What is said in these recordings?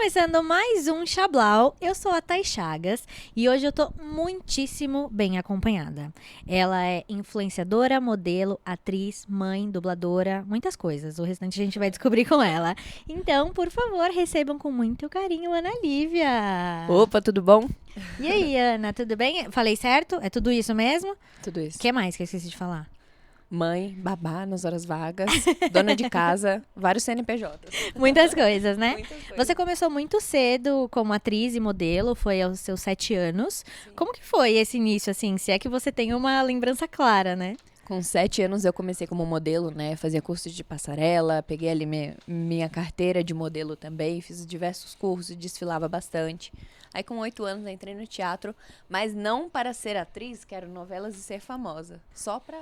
começando mais um Chablau. Eu sou a Thay Chagas e hoje eu tô muitíssimo bem acompanhada. Ela é influenciadora, modelo, atriz, mãe, dubladora, muitas coisas. O restante a gente vai descobrir com ela. Então, por favor, recebam com muito carinho Ana Lívia. Opa, tudo bom? E aí, Ana, tudo bem? Falei certo? É tudo isso mesmo? Tudo isso. O que mais que eu esqueci de falar? Mãe, babá nas horas vagas, dona de casa, vários CNPJs. Muitas coisas, né? Muitas coisas. Você começou muito cedo como atriz e modelo, foi aos seus 7 anos. Sim. Como que foi esse início, assim? Se é que você tem uma lembrança clara, né? Com 7 anos eu comecei como modelo, né? Fazia cursos de passarela, peguei ali minha carteira de modelo também, fiz diversos cursos, desfilava bastante. Aí com 8 anos eu entrei no teatro, mas não para ser atriz, quero novelas e ser famosa. Só pra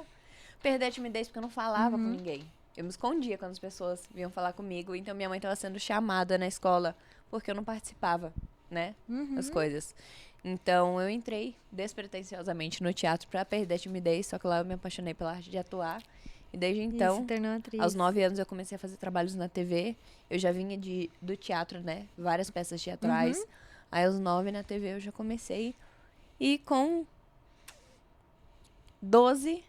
perder a timidez, porque eu não falava com ninguém. Eu me escondia quando as pessoas vinham falar comigo, então minha mãe estava sendo chamada na escola porque eu não participava, né, das coisas. Então eu entrei despretensiosamente no teatro pra perder a timidez, só que lá eu me apaixonei pela arte de atuar. E desde então, se tornou atriz. aos 9 anos eu comecei a fazer trabalhos na TV. Eu já vinha do teatro, né, várias peças teatrais. Aí aos 9 na TV eu já comecei. E com 12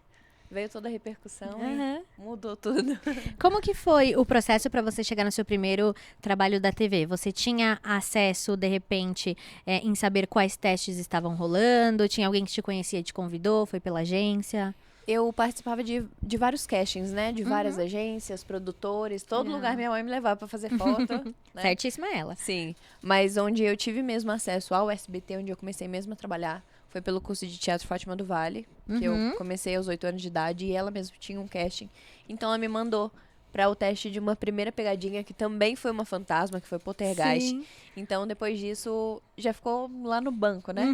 veio toda a repercussão e mudou tudo. Como que foi o processo para você chegar no seu primeiro trabalho da TV? Você tinha acesso, de repente, em saber quais testes estavam rolando? Tinha alguém que te conhecia e te convidou? Foi pela agência? Eu participava de vários castings, né? De várias agências, produtores. Todo lugar minha mãe me levava pra fazer foto. Né? Certíssima ela. Sim. Mas onde eu tive mesmo acesso ao SBT, onde eu comecei mesmo a trabalhar, foi pelo curso de teatro Fátima do Vale, que eu comecei aos 8 anos de idade e ela mesma tinha um casting. Então ela me mandou para o teste de uma primeira pegadinha, que também foi uma fantasma, que foi Poltergeist. Sim. Então depois disso já ficou lá no banco, né?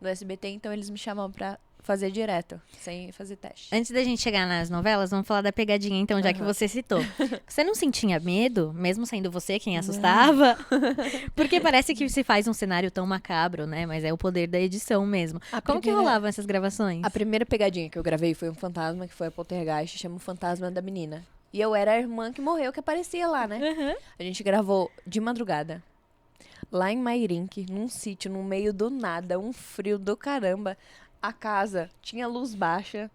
Do SBT, então eles me chamavam pra fazer direto, sem fazer teste. Antes da gente chegar nas novelas, vamos falar da pegadinha, então, já que você citou. Você não sentia medo, mesmo sendo você quem assustava? Porque parece que se faz um cenário tão macabro, né? Mas é o poder da edição mesmo. Como que rolavam essas gravações? A primeira pegadinha que eu gravei foi um fantasma, que foi a Poltergeist, chama o Fantasma da Menina. E eu era a irmã que morreu, que aparecia lá, né? A gente gravou de madrugada, lá em Mairinque, num sítio, no meio do nada, um frio do caramba. A casa tinha luz baixa.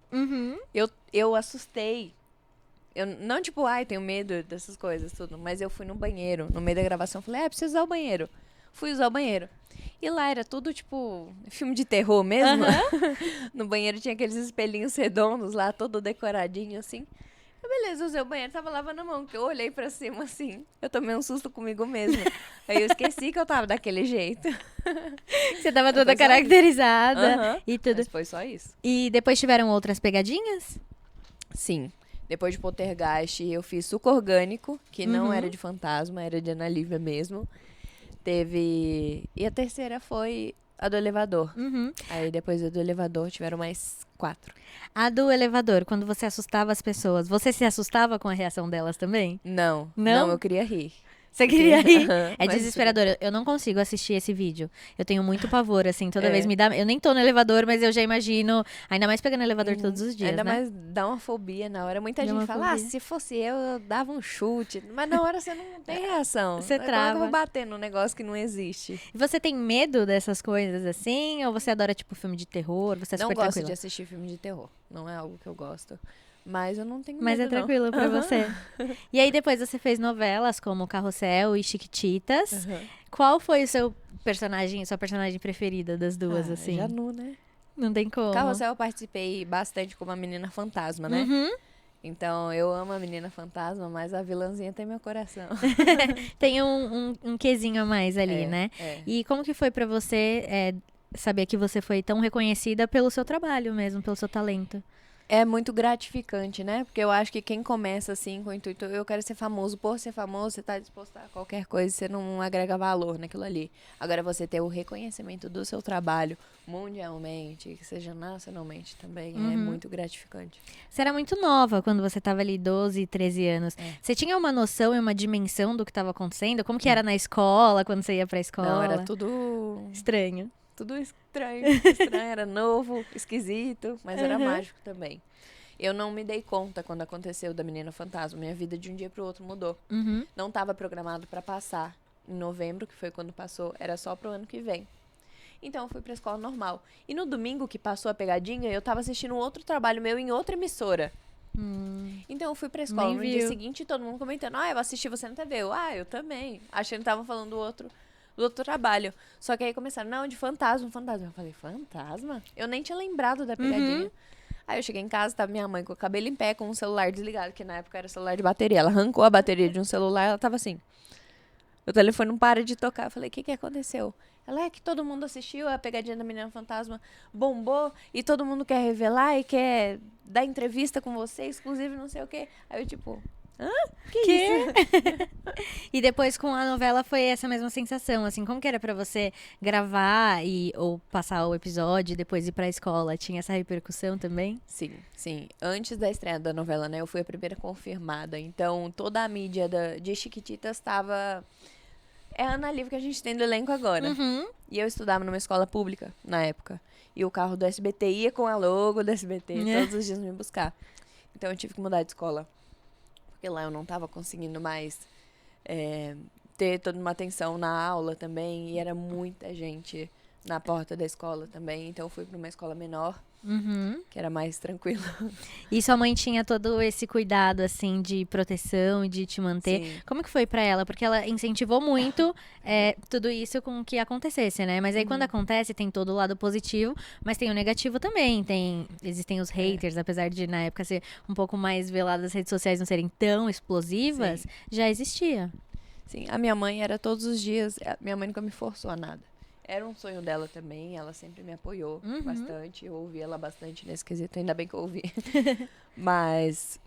Eu assustei. Eu não, tipo, ai, tenho medo dessas coisas, tudo. Mas eu fui no banheiro, no meio da gravação. Falei, preciso usar o banheiro. Fui usar o banheiro. E lá era tudo, tipo, filme de terror mesmo. No banheiro tinha aqueles espelhinhos redondos lá, todo decoradinho, assim. Beleza, usei o banheiro, tava lavando a mão, que eu olhei pra cima assim, eu tomei um susto comigo mesmo. Aí eu esqueci que eu tava daquele jeito. Você tava toda caracterizada e tudo. Mas foi só isso. E depois tiveram outras pegadinhas? Sim. Depois de Poltergeist, eu fiz Suco Orgânico, que não era de fantasma, era de Ana Lívia mesmo. Teve... E a terceira foi a do elevador. Aí depois do elevador tiveram mais 4. A do elevador, quando você assustava as pessoas, você se assustava com a reação delas também? Não, eu queria rir. Você queria rir? É Mas- desesperador. Eu não consigo assistir esse vídeo. Eu tenho muito pavor, assim, toda vez me dá... Eu nem tô no elevador, mas eu já imagino... Ainda mais pegando elevador todos os dias, Ainda né? mais dá uma fobia na hora. Muita Dá uma gente fala, fobia. se fosse eu dava um chute. Mas na hora você não tem reação. Você Como é que trava. eu vou bater num negócio que não existe? E você tem medo dessas coisas, assim? Ou você adora, tipo, filme de terror? Você é Não super gosto tranquila? de assistir filme de terror. Não é algo que eu gosto. Mas eu não tenho Mas medo, é tranquilo pra você. E aí depois você fez novelas como Carrossel e Chiquititas. Qual foi o seu personagem, sua personagem preferida das duas, assim? Janu, né? Não tem como. Carrossel eu participei bastante como a menina fantasma, né? Então eu amo a menina fantasma, mas a vilãzinha tem meu coração. Tem um quesinho a mais ali, né? E como que foi pra você saber que você foi tão reconhecida pelo seu trabalho mesmo, pelo seu talento? É muito gratificante, né? Porque eu acho que quem começa assim com o intuito, eu quero ser famoso, por ser famoso, você tá disposto a qualquer coisa, você não agrega valor naquilo ali. Agora você ter o reconhecimento do seu trabalho mundialmente, que seja nacionalmente também, é muito gratificante. Você era muito nova quando você tava ali, 12, 13 anos. Você tinha uma noção e uma dimensão do que estava acontecendo? Como que era na escola, quando você ia pra escola? Não, era tudo Estranho. tudo estranho, era novo, esquisito, mas era mágico também. Eu não me dei conta quando aconteceu da menina fantasma. Minha vida de um dia pro outro mudou. Não estava programado para passar em novembro, que foi quando passou, era só pro ano que vem. Então, eu fui pra escola normal. E no domingo que passou a pegadinha, eu tava assistindo um outro trabalho meu em outra emissora. Então, eu fui pra escola. Nem No viu. dia seguinte, todo mundo comentando, eu assisti você na TV. Eu também. Achando que tava falando do outro trabalho. Só que aí começaram, não, de fantasma. Eu falei, fantasma? Eu nem tinha lembrado da pegadinha. Aí eu cheguei em casa, tava minha mãe com o cabelo em pé, com o celular desligado, que na época era celular de bateria. Ela arrancou a bateria de um celular, ela tava assim. O telefone não para de tocar. Eu falei, o que aconteceu? Ela é que todo mundo assistiu, a pegadinha da Menina Fantasma bombou e todo mundo quer revelar e quer dar entrevista com você, exclusivo, não sei o quê. Aí eu, tipo, que isso? E depois com a novela foi essa mesma sensação, assim, como que era pra você gravar ou passar o episódio e depois ir pra escola? Tinha essa repercussão também? Sim. Antes da estreia da novela, né, eu fui a primeira confirmada. Então, toda a mídia de Chiquititas estava... É a Ana Lívia que a gente tem do elenco agora. E eu estudava numa escola pública, na época. E o carro do SBT ia com a logo do SBT todos os dias me buscar. Então, eu tive que mudar de escola. Porque lá eu não estava conseguindo mais ter toda uma atenção na aula também. E era muita gente na porta da escola também. Então, eu fui para uma escola menor, que era mais tranquila. E sua mãe tinha todo esse cuidado, assim, de proteção e de te manter. Sim. Como que foi pra ela? Porque ela incentivou muito tudo isso com que acontecesse, né? Mas aí quando acontece, tem todo o lado positivo, mas tem o negativo também. Existem os haters, apesar de na época ser um pouco mais velado, as redes sociais não serem tão explosivas, já existia. Sim, a minha mãe era todos os dias... Minha mãe nunca me forçou a nada. Era um sonho dela também, ela sempre me apoiou bastante. Eu ouvi ela bastante nesse quesito, ainda bem que eu ouvi. Mas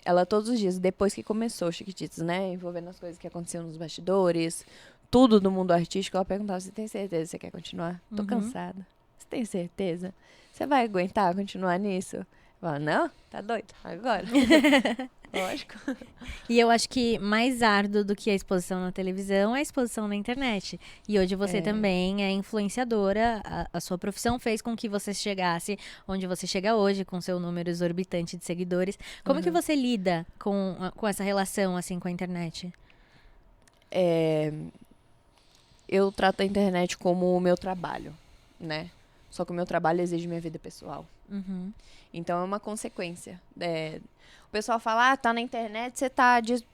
ela todos os dias, depois que começou Chiquititas, né? Envolvendo as coisas que aconteciam nos bastidores, tudo do mundo artístico, ela perguntava, você tem certeza que você quer continuar? Tô cansada. Você tem certeza? Você vai aguentar continuar nisso? Eu falava, não, tá doido, agora. Lógico. E eu acho que mais árduo do que a exposição na televisão é a exposição na internet. E hoje você também é influenciadora. A sua profissão fez com que você chegasse onde você chega hoje, com seu número exorbitante de seguidores. Como que você lida com essa relação, assim, com a internet? Eu trato a internet como o meu trabalho, né? Só que o meu trabalho exige minha vida pessoal. Então, é uma consequência. O pessoal fala, tá na internet,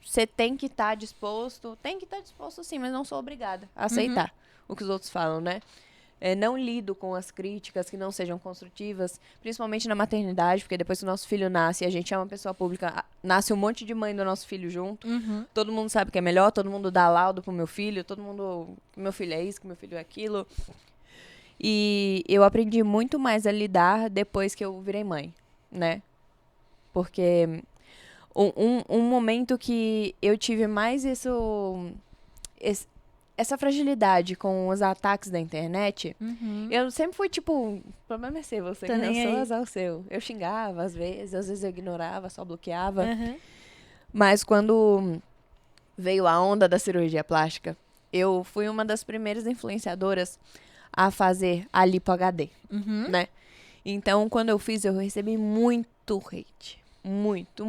você tem que estar disposto. Tem que estar disposto, sim, mas não sou obrigada a aceitar o que os outros falam, né? Não lido com as críticas que não sejam construtivas, principalmente na maternidade, porque depois que o nosso filho nasce, a gente é uma pessoa pública, nasce um monte de mãe do nosso filho junto, todo mundo sabe que é melhor, todo mundo dá laudo pro meu filho, todo mundo, que meu filho é isso, que meu filho é aquilo. E eu aprendi muito mais a lidar depois que eu virei mãe, né? Porque um momento que eu tive mais essa fragilidade com os ataques da internet, eu sempre fui tipo, o problema é seu, você que não sou, azar o seu. Eu xingava às vezes eu ignorava, só bloqueava. Mas quando veio a onda da cirurgia plástica, eu fui uma das primeiras influenciadoras a fazer a lipo HD, né? Então, quando eu fiz, eu recebi muito hate. Muito.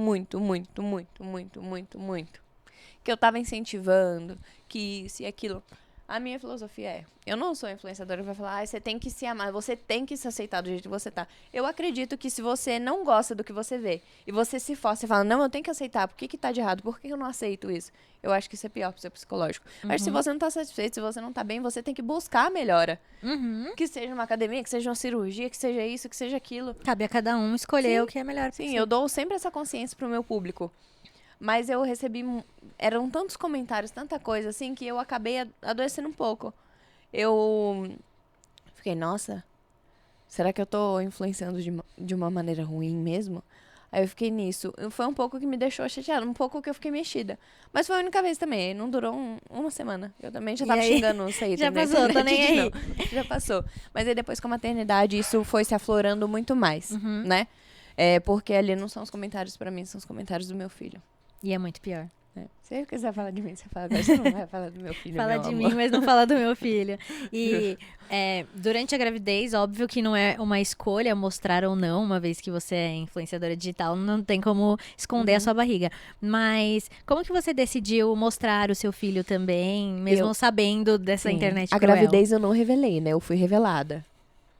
Que eu tava incentivando, que isso e aquilo. A minha filosofia é, eu não sou influenciadora que vai falar, você tem que se amar, você tem que se aceitar do jeito que você tá. Eu acredito que se você não gosta do que você vê, e você se força e fala, não, eu tenho que aceitar, por que tá de errado? Por que eu não aceito isso? Eu acho que isso é pior pro seu psicológico. Mas se você não tá satisfeito, se você não tá bem, você tem que buscar a melhora. Que seja uma academia, que seja uma cirurgia, que seja isso, que seja aquilo. Cabe a cada um escolher o que é melhor pra Sim, você. eu dou sempre essa consciência pro meu público. Mas eu recebi... Eram tantos comentários, tanta coisa, assim, que eu acabei adoecendo um pouco. Eu fiquei, nossa, será que eu tô influenciando de uma maneira ruim mesmo? Aí eu fiquei nisso. Foi um pouco que me deixou chateada, um pouco que eu fiquei mexida. Mas foi a única vez também, não durou uma semana. Eu também já tava xingando isso aí. Já passou, tá nem aí. Já passou. Mas aí depois com a maternidade, isso foi se aflorando muito mais, né? Porque ali não são os comentários pra mim, são os comentários do meu filho. E é muito pior. Se você quiser falar de mim, você fala. Agora você não vai falar do meu filho, Fala meu de amor. mim, mas não fala do meu filho. E durante a gravidez, óbvio que não é uma escolha mostrar ou não, uma vez que você é influenciadora digital, não tem como esconder a sua barriga. Mas como que você decidiu mostrar o seu filho também, mesmo sabendo dessa Sim. internet A cruel? gravidez eu não revelei, né? Eu fui revelada.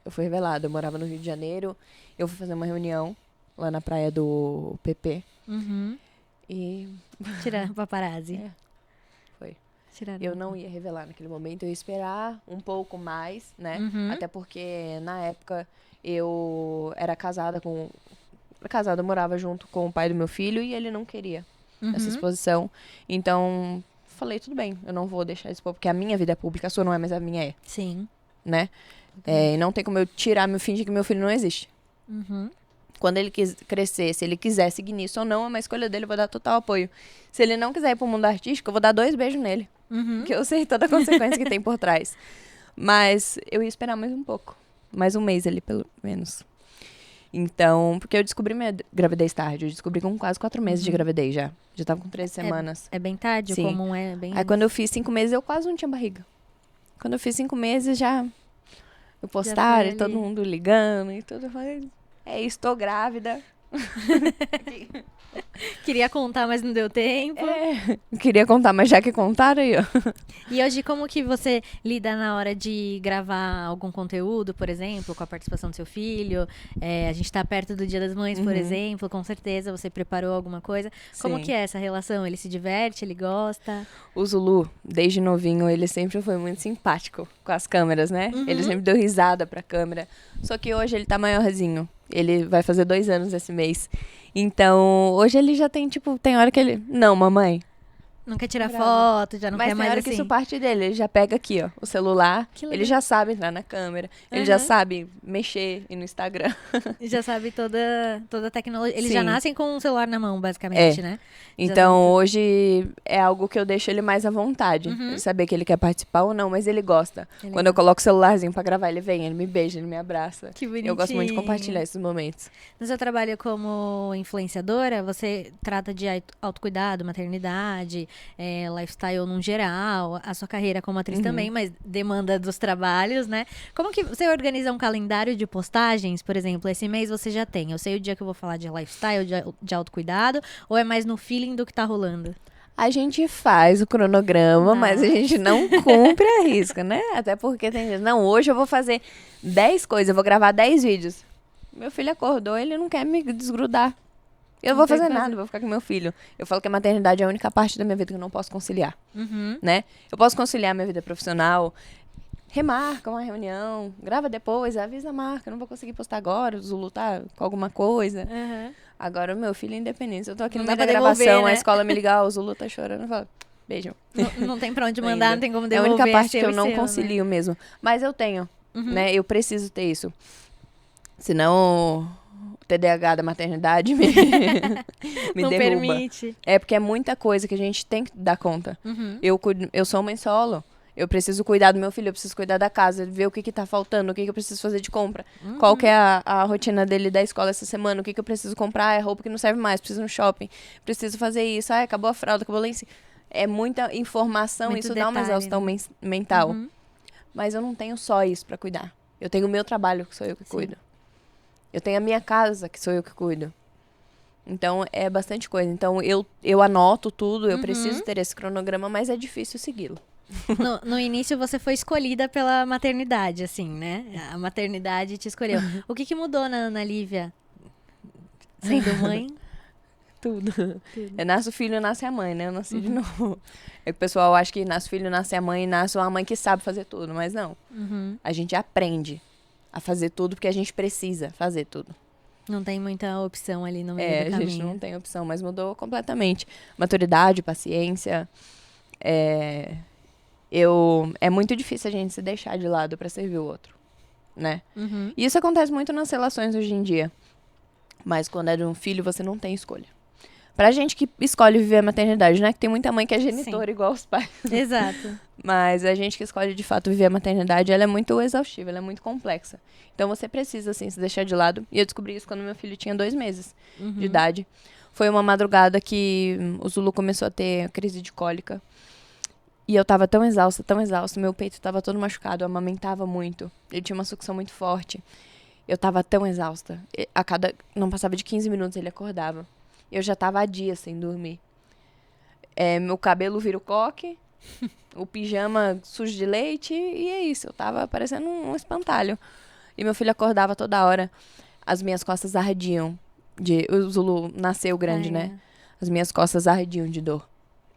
Eu morava no Rio de Janeiro. Eu fui fazer uma reunião lá na praia do PP. Uhum. E Tira paparazzi. foi. Tiraram. Eu não ia revelar naquele momento. Eu ia esperar um pouco mais, né? Uhum. Até porque, na época, eu era casada com... Casada, eu morava junto com o pai do meu filho. E ele não queria essa exposição. Então, falei, tudo bem. Eu não vou deixar expor. Porque a minha vida é pública. A sua não é, mas a minha é. Sim. Né? E não tem como eu fingir que meu filho não existe. Uhum. Quando ele crescer, se ele quiser seguir nisso ou não, é uma escolha dele, eu vou dar total apoio. Se ele não quiser ir pro mundo artístico, eu vou dar 2 beijos nele. Porque eu sei toda a consequência que tem por trás. Mas eu ia esperar mais um pouco. Mais um mês ali, pelo menos. Então, porque eu descobri minha gravidez tarde. Eu descobri com quase 4 meses de gravidez já. Já tava com 13 semanas. É bem tarde, Sim. o comum é bem... Aí quando eu fiz 5 meses, eu quase não tinha barriga. Quando eu fiz 5 meses, já... Eu postava e todo mundo ligando e tudo. Eu falei, é isso, tô grávida. Queria contar, mas não deu tempo. Queria contar, mas já que contaram aí, ó. E hoje, como que você lida na hora de gravar algum conteúdo, por exemplo, com a participação do seu filho? A gente tá perto do Dia das Mães, por exemplo, com certeza você preparou alguma coisa. Como Sim. que é essa relação? Ele se diverte, ele gosta? O Zulu, desde novinho, ele sempre foi muito simpático com as câmeras, né? Ele sempre deu risada pra câmera. Só que hoje ele tá maiorzinho. Ele vai fazer 2 anos esse mês. Então, hoje ele já tem, tem hora que ele... Não, mamãe. Não quer tirar Brava. foto, já não Mas quer tem mais hora assim? que isso parte dele. Ele já pega aqui, ó, o celular. Que legal. Ele já sabe entrar na câmera. Ele já sabe mexer no Instagram. Já sabe toda a tecnologia. Eles já Sim. nascem com o celular na mão, basicamente, né? Então, hoje é algo que eu deixo ele mais à vontade. Ele saber que ele quer participar ou não, mas ele gosta. Quando eu coloco o celularzinho pra gravar, ele vem, ele me beija, ele me abraça. Que bonitinho. Eu gosto muito de compartilhar esses momentos. No seu trabalho como influenciadora, você trata de autocuidado, maternidade, lifestyle no geral, a sua carreira como atriz também, mas demanda dos trabalhos, né? Como que você organiza um calendário de postagens? Por exemplo, esse mês você já tem. Eu sei o dia que eu vou falar de lifestyle, de autocuidado, ou é mais no feeling do que tá rolando? A gente faz o cronograma, mas a gente não cumpre a risca, né? Até porque tem gente, não, hoje eu vou fazer 10 coisas, eu vou gravar 10 vídeos. Meu filho acordou, ele não quer me desgrudar. Eu não vou fazer nada, vou ficar com meu filho. Eu falo que a maternidade é a única parte da minha vida que eu não posso conciliar, né? Eu posso conciliar minha vida profissional, remarca uma reunião, grava depois, avisa a marca, não vou conseguir postar agora, o Zulu tá com alguma coisa. Agora o meu filho é independente, eu tô aqui no meio da gravação, a escola me liga, o Zulu tá chorando, eu falo, beijo. Não tem pra onde mandar, não tem como É a devolver. única parte que eu não seu, concilio mesmo. Mas eu tenho, né? Eu preciso ter isso. Senão o TDAH da maternidade me não derruba. permite. É porque é muita coisa que a gente tem que dar conta. Eu sou mãe solo. Eu preciso cuidar do meu filho, eu preciso cuidar da casa, ver o que tá faltando, o que eu preciso fazer de compra. Qual que é a rotina dele da escola essa semana, o que eu preciso comprar, é roupa que não serve mais, preciso ir no shopping, preciso fazer isso, acabou a fralda, acabou o lenço. É muita informação, Muito isso dá uma detalhe, exaustão mental. Mas eu não tenho só isso pra cuidar. Eu tenho o meu trabalho, que sou eu que cuido. Eu tenho a minha casa, que sou eu que cuido. Então, é bastante coisa. Então, eu anoto tudo, eu preciso ter esse cronograma, mas é difícil segui-lo. No início você foi escolhida pela maternidade, assim, né? A maternidade te escolheu. O que mudou na Ana Lívia sendo mãe? Tudo. Nasce o filho, nasce a mãe, né? Eu nasci de novo. É que o pessoal acha que nasce o filho, nasce a mãe, e nasce uma mãe que sabe fazer tudo, mas não. A gente aprende a fazer tudo porque a gente precisa fazer tudo. Não tem muita opção ali no meio do caminho. A gente não tem opção, mas mudou completamente. Maturidade, paciência. É muito difícil a gente se deixar de lado pra servir o outro, né? E isso acontece muito nas relações hoje em dia. Mas quando é de um filho, você não tem escolha. Pra gente que escolhe viver a maternidade, né? Que tem muita mãe que é genitora igual os pais. Exato. Mas a gente que escolhe de fato viver a maternidade, ela é muito exaustiva, ela é muito complexa. Então você precisa, assim, se deixar de lado. E eu descobri isso quando meu filho tinha 2 meses de idade. Foi uma madrugada que o Zulu começou a ter crise de cólica. E eu tava tão exausta, meu peito tava todo machucado, eu amamentava muito. Ele tinha uma sucção muito forte. Eu tava tão exausta. Não passava de 15 minutos ele acordava. Eu já tava há dias sem dormir. Meu cabelo vira o coque, o pijama sujo de leite, e é isso. Eu tava parecendo um espantalho. E meu filho acordava toda hora. As minhas costas ardiam. O Zulu nasceu grande, né? As minhas costas ardiam de dor.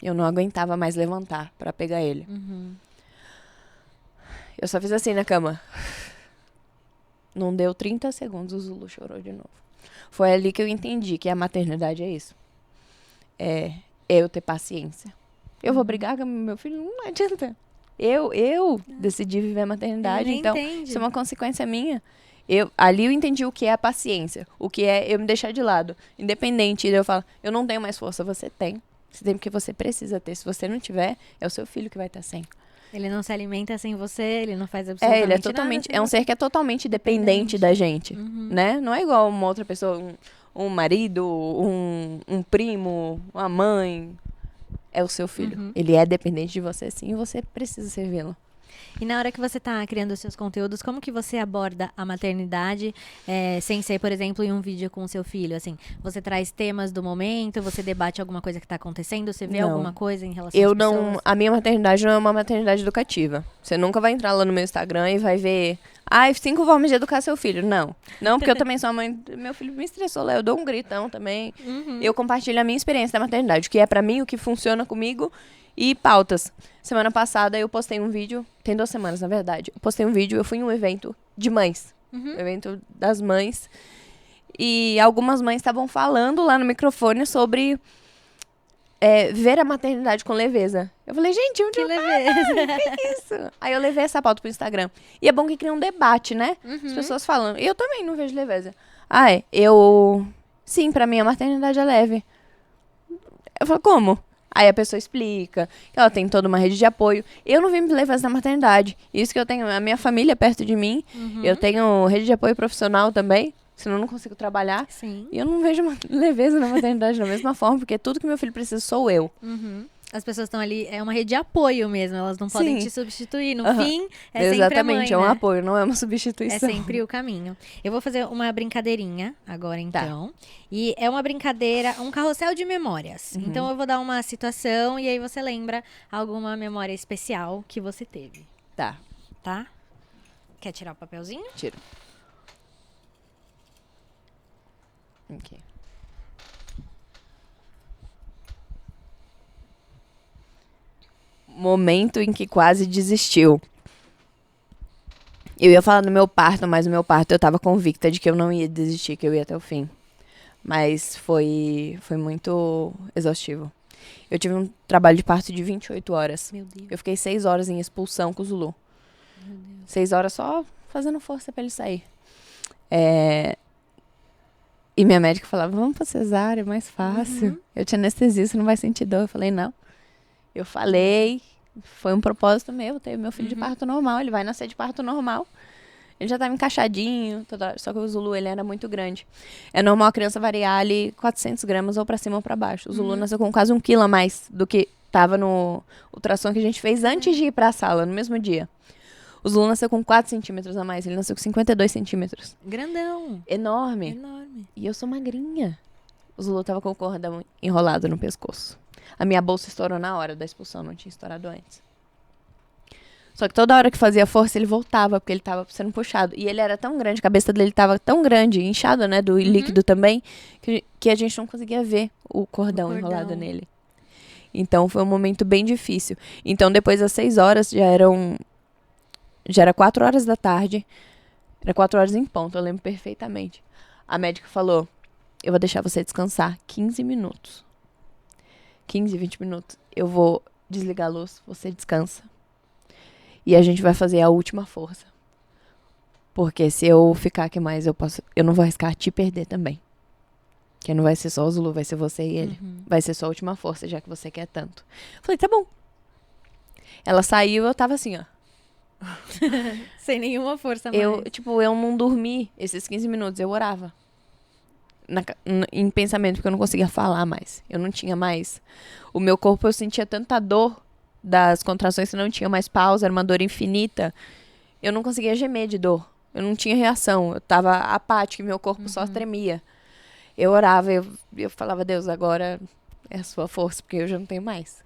Eu não aguentava mais levantar pra pegar ele. Eu só fiz assim na cama. Não deu 30 segundos, o Zulu chorou de novo. Foi ali que eu entendi que a maternidade é isso. É eu ter paciência. Eu vou brigar com meu filho? Não adianta. Eu decidi viver a maternidade, então isso é uma consequência minha. Ali eu entendi o que é a paciência. O que é eu me deixar de lado. Independente, eu falo, eu não tenho mais força, você tem. Você tem porque você precisa ter. Se você não tiver, é o seu filho que vai estar sem. Ele não se alimenta sem você, ele não faz absolutamente nada. É um ser que é totalmente dependente da gente, né? Não é igual uma outra pessoa, um marido, um primo, uma mãe. É o seu filho. Ele é dependente de você, sim, e você precisa servi-lo. E na hora que você tá criando os seus conteúdos, como que você aborda a maternidade sem ser, por exemplo, em um vídeo com o seu filho? Assim, você traz temas do momento, você debate alguma coisa que tá acontecendo, você vê alguma coisa em relação às pessoas? A minha maternidade não é uma maternidade educativa. Você nunca vai entrar lá no meu Instagram e vai ver 5 formas de educar seu filho. Não, porque eu também sou a mãe. Meu filho me estressou lá, eu dou um gritão também. Eu compartilho a minha experiência da maternidade, o que é pra mim, o que funciona comigo. E pautas. Semana passada eu postei um vídeo, tem 2 semanas na verdade. Eu postei um vídeo, eu fui em um evento de mães. Um evento das mães. E algumas mães estavam falando lá no microfone sobre ver a maternidade com leveza. Eu falei, gente, onde Que leveza. Que isso? Aí eu levei essa pauta pro Instagram. E é bom que cria um debate, né? As pessoas falando. E eu também não vejo leveza. Sim, pra mim a maternidade é leve. Eu falo, como? Aí a pessoa explica que ela tem toda uma rede de apoio. Eu não vim me levar na maternidade. Isso que eu tenho a minha família perto de mim. Eu tenho rede de apoio profissional também. Senão eu não consigo trabalhar. Sim. E eu não vejo leveza na maternidade da mesma forma. Porque tudo que meu filho precisa sou eu. As pessoas estão ali, é uma rede de apoio mesmo. Elas não podem te substituir. No fim, é Exatamente, sempre a mãe, é um né? apoio, não é uma substituição. É sempre o caminho. Eu vou fazer uma brincadeirinha agora, então. E é uma brincadeira, um carrossel de memórias. Então, eu vou dar uma situação e aí você lembra alguma memória especial que você teve. Tá? Quer tirar o papelzinho? Tiro. Ok. Momento em que quase desistiu. Eu ia falar do meu parto, mas no meu parto eu tava convicta de que eu não ia desistir, que eu ia até o fim. Mas foi muito exaustivo. Eu tive um trabalho de parto de 28 horas. Meu Deus. Eu fiquei 6 horas em expulsão com o Zulu. 6 horas só fazendo força pra ele sair. E minha médica falava, vamos pra cesárea, é mais fácil. Eu tinha anestesia, você não vai sentir dor. Eu falei, não. Eu falei, foi um propósito meu, ter meu filho de parto normal, ele vai nascer de parto normal. Ele já tava encaixadinho, só que o Zulu, ele era muito grande. É normal a criança variar ali 400 gramas ou pra cima ou pra baixo. O Zulu nasceu com quase 1 quilo a mais do que tava no ultrassom que a gente fez antes de ir pra sala, no mesmo dia. O Zulu nasceu com 4 centímetros a mais, ele nasceu com 52 centímetros. Grandão. Enorme. E eu sou magrinha. O Zulu tava com o cordão enrolado no pescoço. A minha bolsa estourou na hora da expulsão, não tinha estourado antes. Só que toda hora que fazia força, ele voltava, porque ele tava sendo puxado. E ele era tão grande, a cabeça dele tava tão grande, inchada, né, do líquido também, que a gente não conseguia ver o cordão enrolado nele. Então, foi um momento bem difícil. Então, depois das 6 horas, já era 4 horas da tarde. Era 4 horas em ponto, eu lembro perfeitamente. A médica falou, eu vou deixar você descansar 15 minutos. 15, 20 minutos. Eu vou desligar a luz, você descansa. E a gente vai fazer a última força. Porque se eu ficar aqui mais, eu não vou arriscar te perder também. Que não vai ser só o Zulu, vai ser você e ele. Vai ser só a última força, já que você quer tanto. Falei, tá bom. Ela saiu, eu tava assim, ó. Sem nenhuma força mais. Eu não dormi esses 15 minutos, eu orava. em pensamento, porque eu não conseguia falar mais. Eu não tinha mais. O meu corpo, eu sentia tanta dor das contrações que não tinha mais pausa, era uma dor infinita. Eu não conseguia gemer de dor. Eu não tinha reação. Eu tava apática, meu corpo só tremia. Eu orava, eu falava, Deus, agora é a sua força, porque eu já não tenho mais.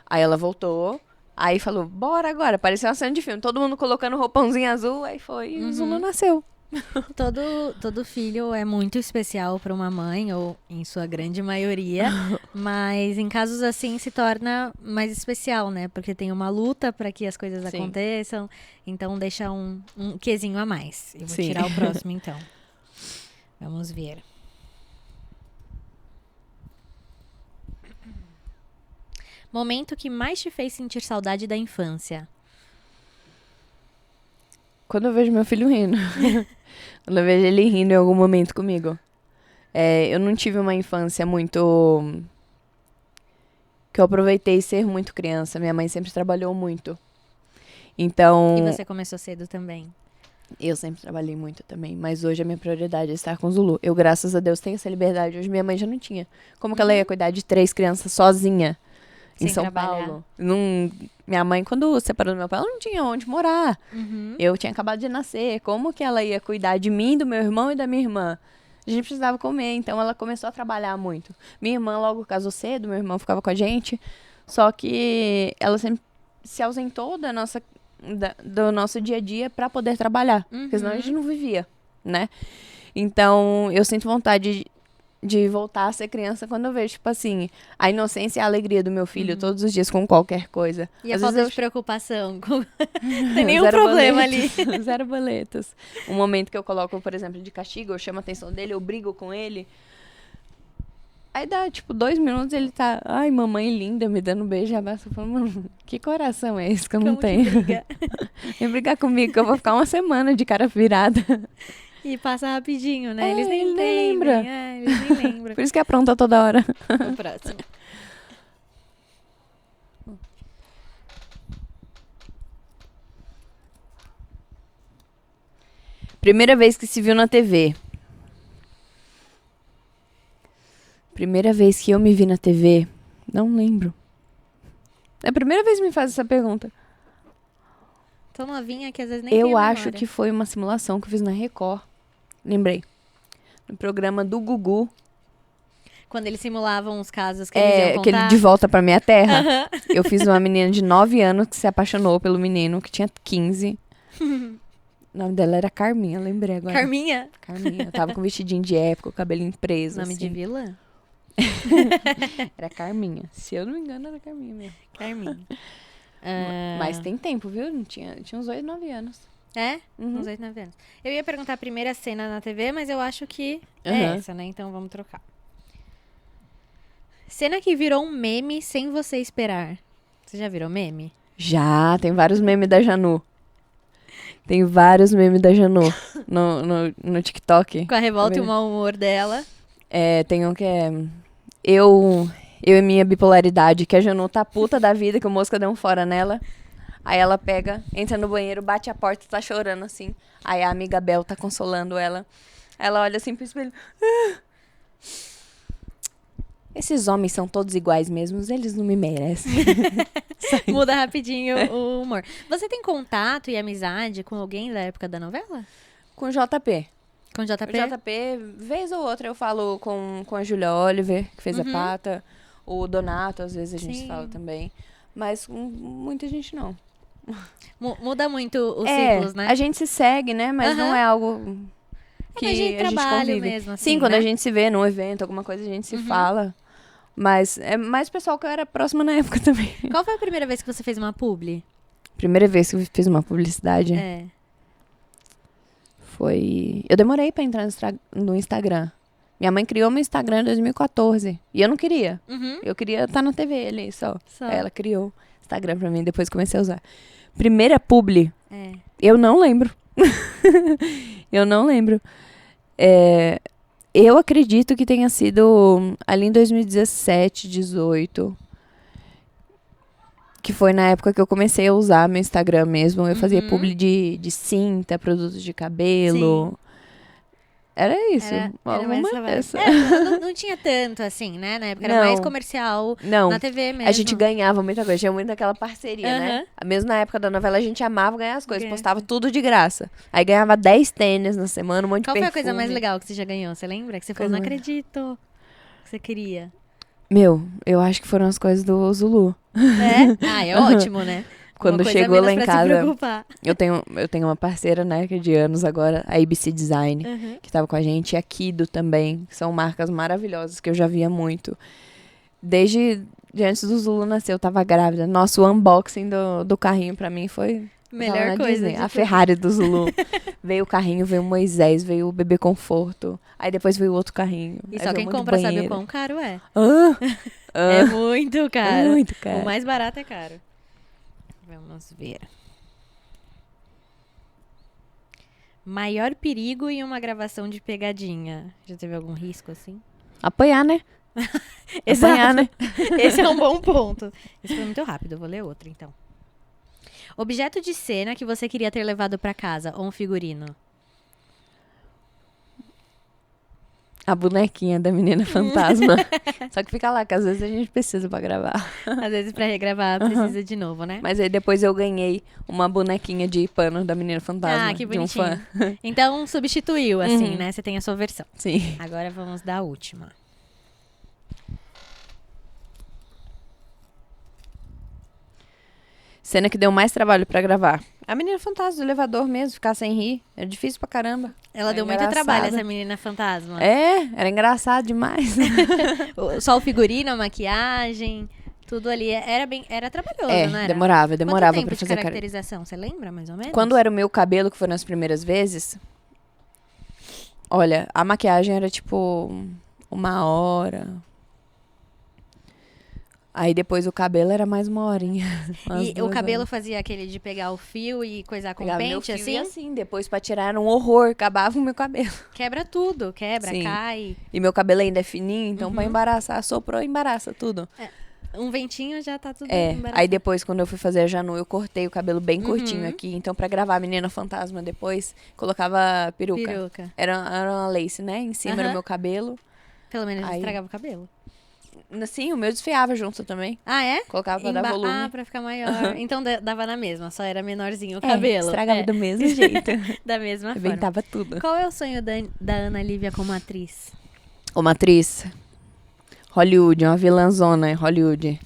Aí ela voltou, aí falou, bora agora. Parecia uma cena de filme. Todo mundo colocando roupãozinho azul, aí foi e o Zulu nasceu. Todo filho é muito especial para uma mãe, ou em sua grande maioria, mas em casos assim se torna mais especial, né? Porque tem uma luta para que as coisas Sim. aconteçam, então deixa um quesinho a mais. Eu vou Sim. tirar o próximo então. Vamos ver. Momento que mais te fez sentir saudade da infância. Quando eu vejo meu filho rindo. Quando eu vejo ele rindo em algum momento comigo. Eu não tive uma infância muito... que eu aproveitei ser muito criança. Minha mãe sempre trabalhou muito. Então... E você começou cedo também. Eu sempre trabalhei muito também. Mas hoje a minha prioridade é estar com o Zulu. Eu, graças a Deus, tenho essa liberdade. Hoje minha mãe já não tinha. Como que ela ia cuidar de 3 crianças sozinha? Em Sem São trabalhar. Paulo. Minha mãe, quando separou do meu pai, ela não tinha onde morar. Eu tinha acabado de nascer. Como que ela ia cuidar de mim, do meu irmão e da minha irmã? A gente precisava comer, então ela começou a trabalhar muito. Minha irmã logo casou cedo, meu irmão ficava com a gente. Só que ela sempre se ausentou do nosso dia a dia pra poder trabalhar. Porque senão a gente não vivia, né? Então, eu sinto vontade de voltar a ser criança quando eu vejo, tipo assim, a inocência e a alegria do meu filho todos os dias com qualquer coisa. E a Às falta vezes de preocupação. Não tem nenhum Zero problema ali. boletos. Zero boletos. Um momento que eu coloco, por exemplo, de castigo, eu chamo a atenção dele, eu brigo com ele. Aí dá, tipo, 2 minutos ele tá... Ai, mamãe linda, me dando um beijo e abraço. Eu falo, mano, que coração é esse que eu não Como que tenho? briga? Vem brigar comigo que eu vou ficar uma semana de cara virada. E passa rapidinho, né? Eles nem ele nem entendem. lembra. Eles nem lembram. Por isso que apronta toda hora. O próximo. Primeira vez que se viu na TV. Primeira vez que eu me vi na TV. Não lembro. É a primeira vez que me faz essa pergunta. Tão novinha que às vezes nem tem Eu a acho memória. que foi uma simulação que eu fiz na Record. Lembrei. No programa do Gugu. Quando eles simulavam os casos que eles iam Aquele contar. De Volta Pra Minha Terra. Eu fiz uma menina de 9 anos que se apaixonou pelo menino que tinha 15. O nome dela era Carminha, lembrei agora. Carminha. Carminha. Eu tava com vestidinho de época, o cabelinho preso. Nome de assim. vilã? Era Carminha. Se eu não me engano, era Carminha mesmo. Carminha. Mas tem tempo, viu? Tinha uns 8, 9 anos. É? Uhum. Uns 8, 9 anos. Eu ia perguntar a primeira cena na TV, mas eu acho que é Uhum. essa, né? Então vamos trocar. Cena que virou um meme sem você esperar. Você já virou meme? Já, tem vários memes da Janu. Tem vários memes da Janu no TikTok. Com a revolta e Tá o mau humor dela. Tem um que é... Eu e minha bipolaridade, que a Janu tá puta da vida, que o Mosca deu um fora nela. Aí ela pega, entra no banheiro, bate a porta e tá chorando assim. Aí a amiga Bel tá consolando ela. Ela olha assim pro espelho. Esses homens são todos iguais mesmo, eles não me merecem. Muda rapidinho o humor. Você tem contato e amizade com alguém da época da novela? Com o JP. Com o JP? O JP, vez ou outra eu falo com a Julia Oliver, que fez a Pata. O Donato, às vezes a gente Sim. fala também. Mas com muita gente não. Muda muito os ciclos, né? A gente se segue, né? Mas não é algo que mais de a gente trabalho convive. mesmo, assim, Sim, quando né? a gente se vê num evento, alguma coisa, a gente se fala. Mas é mais pessoal que eu era próxima na época também. Qual foi a primeira vez que você fez uma publi? Primeira vez que eu fiz uma publicidade É. foi... Eu demorei pra entrar no Instagram. Minha mãe criou meu Instagram em 2014. E eu não queria. Uhum. Eu queria estar na TV ali só. Só. Aí ela criou Instagram pra mim, depois comecei a usar. Primeira publi, É. eu não lembro. Eu não lembro. Eu acredito que tenha sido ali em 2017, 18. Que foi na época que eu comecei a usar meu Instagram mesmo. Eu fazia publi de cinta, produtos de cabelo. Era isso. Era Alguma mais essa vibe. dessa. Não tinha tanto assim, né? Na época era Não. mais comercial, Não. na TV mesmo. A gente ganhava muita coisa, tinha muito aquela parceria, né? Aham. Mesmo na época da novela, a gente amava ganhar as coisas, Ganhar. postava tudo de graça. Aí ganhava 10 tênis na semana, um monte Qual de foi a perfume. coisa mais legal que você já ganhou? Você lembra? Que você falou, Coisa não mais- acredito que você queria. Meu, eu acho que foram as coisas do Zulu. É? Ah, é ótimo, né? Quando Uma coisa chegou lá menos em pra se casa, preocupar. eu tenho uma parceira, né, que é de anos agora, a ABC Design, Uhum. que tava com a gente, e a Kido também, que são marcas maravilhosas que eu já via muito. Desde de antes do Zulu nascer, eu tava grávida. Nossa, o unboxing do carrinho pra mim foi... eu tava Melhor na coisa Disney, de a tudo. Ferrari do Zulu. Veio o carrinho, veio o Moisés, veio o bebê conforto. Aí depois veio outro carrinho. E aí só veio quem um monte de compra sabe o banheiro. quão caro é. Ah, É muito caro. muito caro. O mais barato é caro. Vamos ver. Maior perigo em uma gravação de pegadinha. Já teve algum risco assim? Apanhar, né? Apanhar, né? Esse é um bom ponto. Esse foi muito rápido, eu vou ler outro então. Objeto de cena que você queria ter levado pra casa ou um figurino? A bonequinha da menina fantasma. Só que fica lá, que às vezes a gente precisa pra gravar. Às vezes pra regravar precisa de novo, né? Mas aí depois eu ganhei uma bonequinha de pano da menina fantasma. Ah, que de um fã. bonitinho. Então substituiu, assim, Uhum. né? Você tem a sua versão. Sim. Agora vamos dar a última. Cena que deu mais trabalho pra gravar. A menina fantasma do elevador mesmo, ficar sem rir. Era difícil pra caramba. Ela É deu muito engraçado. trabalho, essa menina fantasma. É, era engraçado demais. Só o figurino, a maquiagem, tudo ali. Era trabalhoso, não era? demorava Quanto pra tempo de fazer cara. caracterização? Você lembra, mais ou menos? Quando era o meu cabelo, que foram as primeiras vezes, olha, a maquiagem era tipo 1 hora. Aí depois o cabelo era mais 1 horinha. umas E o 2 cabelo horas. fazia aquele de pegar o fio e coisar com Pegava meu pente, fio assim? e assim, depois pra tirar era um horror, acabava o meu cabelo. Quebra tudo, quebra, Sim. cai. E meu cabelo ainda é fininho, então Uhum. pra embaraçar, soprou, embaraça tudo. Um ventinho já tá tudo É, embaraçado. aí depois quando eu fui fazer a Janu, eu cortei o cabelo bem curtinho Uhum. aqui, então pra gravar a menina fantasma depois, colocava peruca. Peruca. Era uma lace, né? Em cima era o Aham. meu cabelo. Pelo menos Aí- estragava o cabelo. Sim, o meu desfiava junto também. Ah, é? Colocava pra dar volume. Ah, pra ficar maior. Então dava na mesma, só era menorzinho o É, cabelo. estragava É, do mesmo jeito. da mesma forma. Inventava tudo. Qual é o sonho da Ana Lívia como atriz? Uma atriz. Hollywood, uma vilãzona em Hollywood.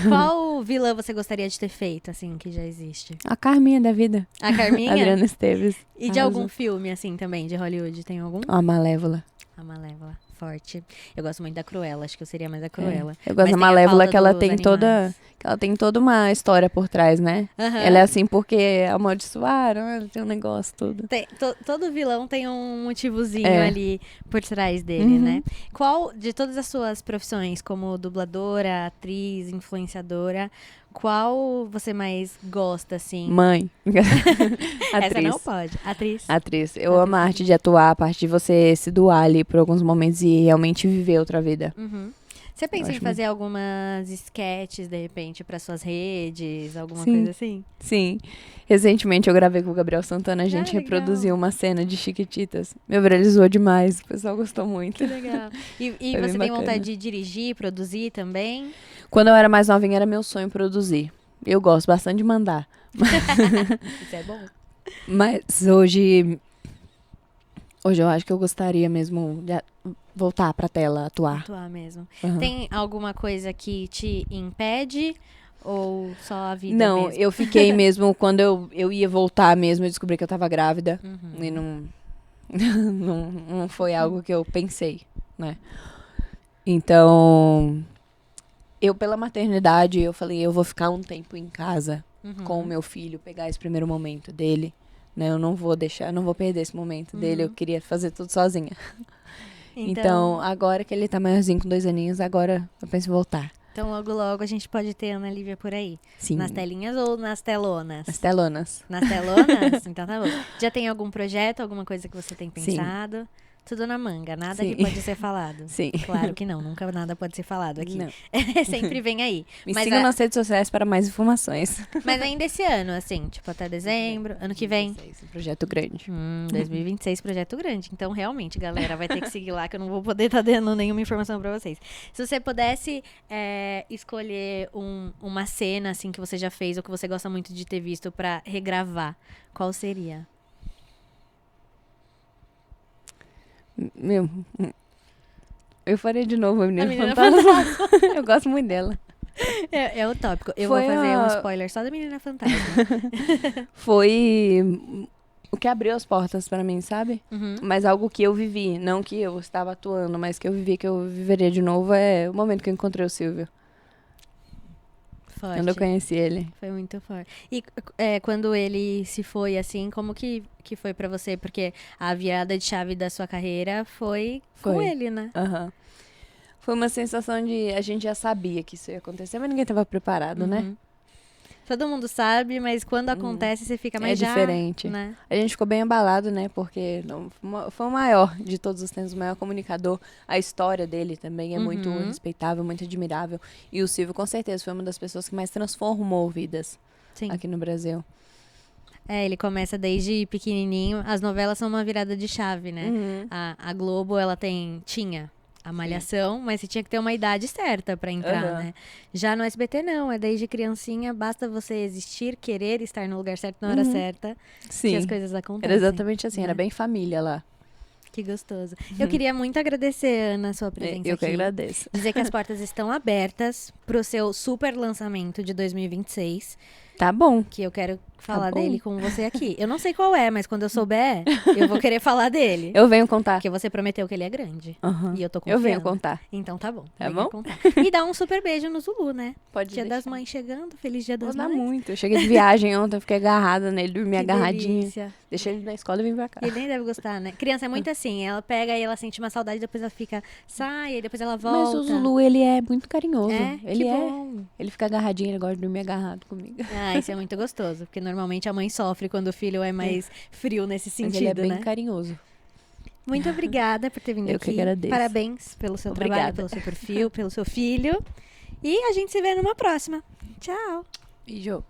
Qual vilã você gostaria de ter feito, assim, que já existe? A Carminha da vida. A Carminha? Adriana Esteves. E de Arrasou. algum filme, assim, também, de Hollywood? Tem algum? A Malévola. A Malévola. Forte. Eu gosto muito da Cruella, acho que eu seria mais a Cruella. Eu gosto Mas da tem a Malévola pauta que ela dos tem toda. animais. Que ela tem toda uma história por trás, né? Aham. Ela é assim porque amaldiçoaram, ela tem um negócio tudo. Todo vilão tem um motivozinho É. ali por trás dele, Uhum. né? Qual, de todas as suas profissões, como dubladora, atriz, influenciadora, qual você mais gosta, assim? Mãe. Essa Atriz. não pode. Atriz. Atriz. Eu amo a arte de atuar, a parte de você se doar ali por alguns momentos e realmente viver outra vida. Uhum. Você pensa Eu em acho fazer algumas sketches, de repente, para suas redes, alguma Sim. coisa assim? Sim. Recentemente eu gravei com o Gabriel Santana, a gente legal. reproduziu uma cena de Chiquititas. Meu, viralizou demais, o pessoal gostou muito. Que legal. E Foi bem você tem bacana. vontade de dirigir, produzir também? Quando eu era mais novinha era meu sonho produzir. Eu gosto bastante de mandar. Isso é bom. Mas hoje eu acho que eu gostaria mesmo de voltar pra tela, atuar. Atuar mesmo. Aham. Tem alguma coisa que te impede ou só a vida Não, mesmo? eu fiquei mesmo, quando eu ia voltar mesmo, eu descobri que eu tava grávida. Uhum. E não foi algo que eu pensei, né? Então, eu pela maternidade, eu falei, eu vou ficar um tempo em casa Uhum. com o meu filho, pegar esse primeiro momento dele, né? Eu não vou perder esse momento dele, eu queria fazer tudo sozinha. Então, agora que ele tá maiorzinho, com 2 aninhos, agora eu penso em voltar. Então, logo, logo, a gente pode ter Ana Lívia por aí. Sim, Nas telinhas ou nas telonas? as telonas. Nas telonas? Então tá bom. Já tem algum projeto, alguma coisa que você tem Sim. pensado? tudo na manga, nada Sim. que pode ser falado. Sim. Claro que não, nunca nada pode ser falado aqui. Não. Sempre vem aí. Me Mas, sigam nas redes sociais para mais informações. mas ainda esse ano, assim, tipo até dezembro, ano que vem. 2016, um projeto grande. 2026, projeto grande. Então, realmente, galera, vai ter que seguir lá que eu não vou poder estar dando nenhuma informação pra vocês. Se você pudesse escolher uma cena, assim, que você já fez ou que você gosta muito de ter visto pra regravar, qual seria? Meu, eu faria de novo a Menina, Menina Fantasma. Eu gosto muito dela. É o tópico. Eu Foi vou fazer um a- spoiler só da Menina Fantasma. Foi o que abriu as portas pra mim, sabe? Uhum. Mas algo que eu vivi, não que eu estava atuando, mas que eu vivi, que eu viveria de novo, é o momento que eu encontrei o Silvio. Forte. Quando eu conheci ele. Foi muito forte. E quando ele se foi, assim, como que foi pra você? Porque a virada de chave da sua carreira foi com Foi. ele, né? Aham. Foi uma sensação de... A gente já sabia que isso ia acontecer, mas ninguém estava preparado, né? Uhum. Todo mundo sabe, mas quando acontece, você fica mais diferente. né? A gente ficou bem abalado, né? Porque foi o maior de todos os tempos, o maior comunicador. A história dele também é muito respeitável, muito admirável. E o Silvio, com certeza, foi uma das pessoas que mais transformou vidas Sim. aqui no Brasil. Ele começa desde pequenininho. As novelas são uma virada de chave, né? Uhum. A Globo, ela tinha a Malhação, mas você tinha que ter uma idade certa pra entrar, Aham. né? Já no SBT, não. É desde criancinha, basta você existir, querer estar no lugar certo na hora certa, Sim. que as coisas acontecem. Era exatamente assim, né? era bem família lá. Que gostoso. Eu queria muito agradecer, Ana, a sua presença Eu que aqui. agradeço. Dizer que as portas estão abertas pro seu super lançamento de 2026, Tá bom. que eu quero falar bom. dele com você aqui. Eu não sei qual é, mas quando eu souber, eu vou querer falar dele. Eu venho contar. Porque você prometeu que ele é grande. Aham. E eu tô Eu confiando. venho contar. Então tá bom. Tá venha bom? contar. E dá um super beijo no Zulu, né? Pode Dia das deixar. Mães chegando. Feliz Dia Vou das dar Mães. muito. Eu cheguei de viagem ontem, eu fiquei agarrada nele, dormi Que agarradinha. delícia. Deixei ele na escola e vim pra cá. Ele nem deve gostar, né? Criança é muito assim. Ela pega e ela sente uma saudade, depois ela fica... Sai, e depois ela volta. Mas o Zulu, ele é muito carinhoso. É? Ele que é. bom. Ele fica agarradinho, ele gosta de dormir agarrado comigo. Ah, isso é muito gostoso. Porque normalmente a mãe sofre quando o filho é mais frio nesse Mas sentido, ele é bem né? carinhoso. Muito obrigada por ter vindo Eu aqui. que agradeço. Parabéns pelo seu trabalho, Obrigada. pelo seu perfil, pelo seu filho. E a gente se vê numa próxima. Tchau. Beijo.